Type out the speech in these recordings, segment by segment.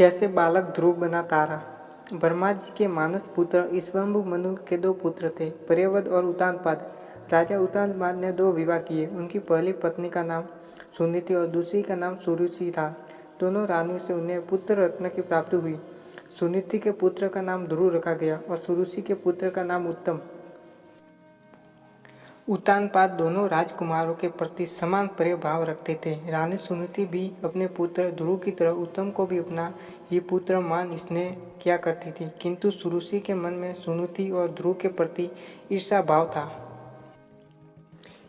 कैसे बालक ध्रुव बना तारा। ब्रह्मा जी के मानस पुत्र ईश्वरु मनु के दो पुत्र थे, पर्यवद और उतानपाद। राजा उतानपाद ने दो विवाह किए। उनकी पहली पत्नी का नाम सुनीति और दूसरी का नाम सुरुचि था। दोनों रानियों से उन्हें पुत्र रत्न की प्राप्ति हुई। सुनीति के पुत्र का नाम ध्रुव रखा गया और सुरुचि के पुत्र का नाम उत्तम। उतानपाद दोनों राजकुमारों के प्रति समान प्रिय भाव रखते थे। रानी सुनीति भी अपने पुत्र ध्रुव की तरह उत्तम को भी अपना ही पुत्र मान स्नेह किया करती थी, किंतु सुरुचि के मन में सुनीति और ध्रुव के प्रति ईर्ष्या भाव था।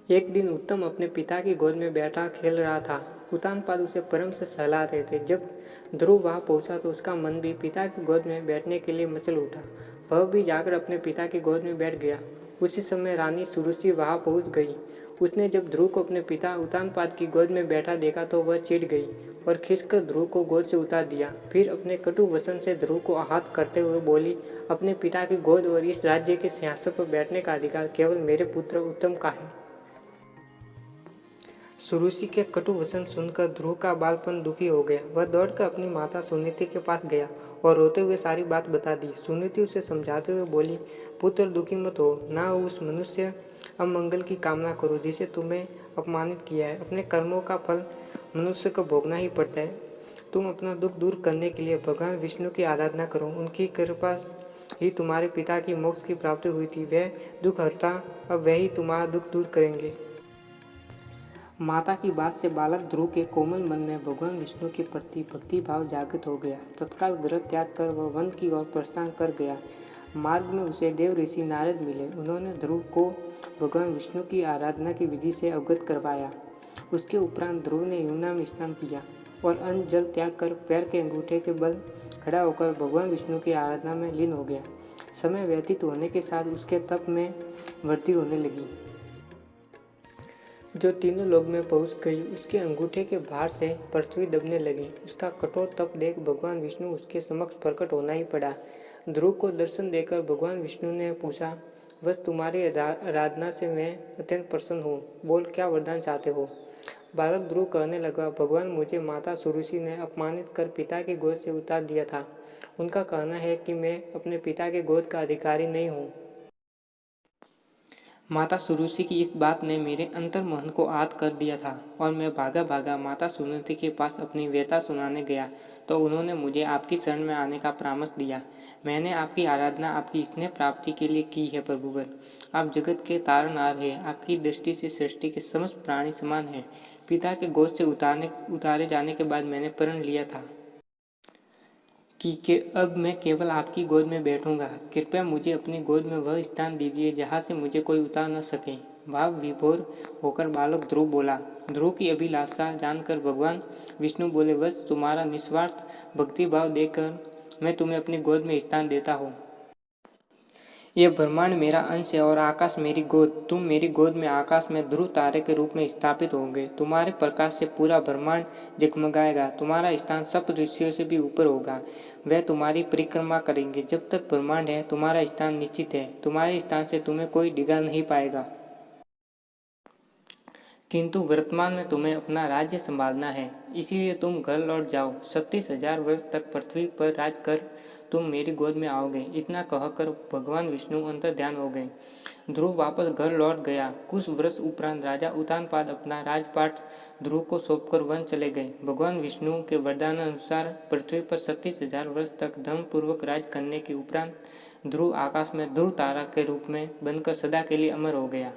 एक दिन उत्तम अपने पिता की गोद में बैठा खेल रहा था। उतानपाद उसे परम से सहला रहे थे। जब ध्रुव वहां पहुंचा तो उसका मन भी पिता की गोद में बैठने के लिए मचल उठा। वह भी जाकर अपने पिता की गोद में बैठ गया। उसी समय रानी सुरुचि वहां पहुंच गई। उसने जब ध्रुव को अपने पिता उतानपाद की गोद में बैठा देखा तो वह चिढ़ गई और खींचकर ध्रुव को गोद से उतार दिया। फिर अपने कटु वचन से ध्रुव को आहत करते हुए बोली, अपने पिता की गोद और इस राज्य के सिंहासन पर बैठने का अधिकार केवल मेरे पुत्र उत्तम का है। सुरुचि के कटु वचन सुनकर ध्रुव का बालपन दुखी हो गया। वह दौड़कर अपनी माता सुनीति के पास गया और रोते हुए सारी बात बता दी। सुनीति उसे समझाते हुए बोली, पुत्र दुखी मत हो, ना उस मनुष्य अमंगल की कामना करो जिसे तुम्हें अपमानित किया है। अपने कर्मों का फल मनुष्य को भोगना ही पड़ता है। तुम अपना दुख दूर करने के लिए भगवान विष्णु की आराधना करो। उनकी कृपा ही तुम्हारे पिता की मोक्ष की प्राप्ति हुई थी। वह दुख हरता, अब वही तुम्हारा दुख दूर करेंगे। माता की बात से बालक ध्रुव के कोमल मन में भगवान विष्णु के प्रति भक्ति भाव जागृत हो गया। तत्काल गृह त्याग कर वह वन की ओर प्रस्थान कर गया। मार्ग में उसे देव ऋषि नारद मिले। उन्होंने ध्रुव को भगवान विष्णु की आराधना की विधि से अवगत करवाया। उसके उपरांत ध्रुव ने यमुना में स्नान किया और अन्न जल त्याग कर पैर के अंगूठे के बल खड़ा होकर भगवान विष्णु की आराधना में लीन हो गया। समय व्यतीत होने के साथ उसके तप में वृद्धि होने लगी। जो तीनों लोक में पहुंच गई, उसके अंगूठे के भार से पृथ्वी दबने लगी। उसका कठोर तप देख भगवान विष्णु उसके समक्ष प्रकट होना ही पड़ा। ध्रुव को दर्शन देकर भगवान विष्णु ने पूछा, बस तुम्हारी आराधना से मैं अत्यंत प्रसन्न हूँ। बोल, क्या वरदान चाहते हो। बालक ध्रुव कहने लगा, भगवान, मुझे माता सुरुचि ने अपमानित कर पिता की गोद से उतार दिया था। उनका कहना है कि मैं अपने पिता के गोद का अधिकारी नहीं हूँ। माता सुरुचि की इस बात ने मेरे अंतर्मोहन को आहत कर दिया था और मैं भागा भागा माता सुनीति के पास अपनी व्यथा सुनाने गया तो उन्होंने मुझे आपकी शरण में आने का परामर्श दिया। मैंने आपकी आराधना आपकी स्नेह प्राप्ति के लिए की है प्रभुवर। आप जगत के तारनहार हैं। आपकी दृष्टि से सृष्टि के समस्त प्राणी समान हैं। पिता के गोद से उतारे जाने के बाद मैंने प्रण लिया था कि अब मैं केवल आपकी गोद में बैठूंगा। कृपया मुझे अपनी गोद में वह स्थान दीजिए जहाँ से मुझे कोई उतार न सके। भाव विभोर होकर बालक ध्रुव बोला। ध्रुव की अभिलाषा जानकर भगवान विष्णु बोले, बस तुम्हारा निस्वार्थ भक्ति भाव देकर मैं तुम्हें अपनी गोद में स्थान देता हूँ। यह ब्रह्मांड मेरा अंश है और आकाश मेरी गोद। तुम मेरी गोद में आकाश में ध्रुव तारे के रूप में स्थापित होंगे। तुम्हारे प्रकाश से पूरा ब्रह्मांड जगमगाएगा। तुम्हारा स्थान सप्त ऋषियों से भी ऊपर होगा। वह तुम्हारी परिक्रमा करेंगे। जब तक ब्रह्मांड है तुम्हारा स्थान निश्चित है। तुम्हारे स्थान से तुम्हें कोई डिगा नहीं पाएगा। किंतु वर्तमान में तुम्हें अपना राज्य संभालना है, इसलिए तुम घर लौट जाओ। 36,000 वर्ष तक पृथ्वी पर राज कर तुम मेरी गोद में आओगे। इतना कहकर भगवान विष्णु अंतर ध्यान हो गए। ध्रुव वापस घर लौट गया। कुछ वर्ष उपरांत राजा उतानपाद अपना राजपाट ध्रुव को सौंपकर वन चले गए। भगवान विष्णु के वरदान अनुसार पृथ्वी पर 36,000 वर्ष तक धर्मपूर्वक राज करने के उपरांत ध्रुव आकाश में ध्रुव तारा के रूप में बनकर सदा के लिए अमर हो गया।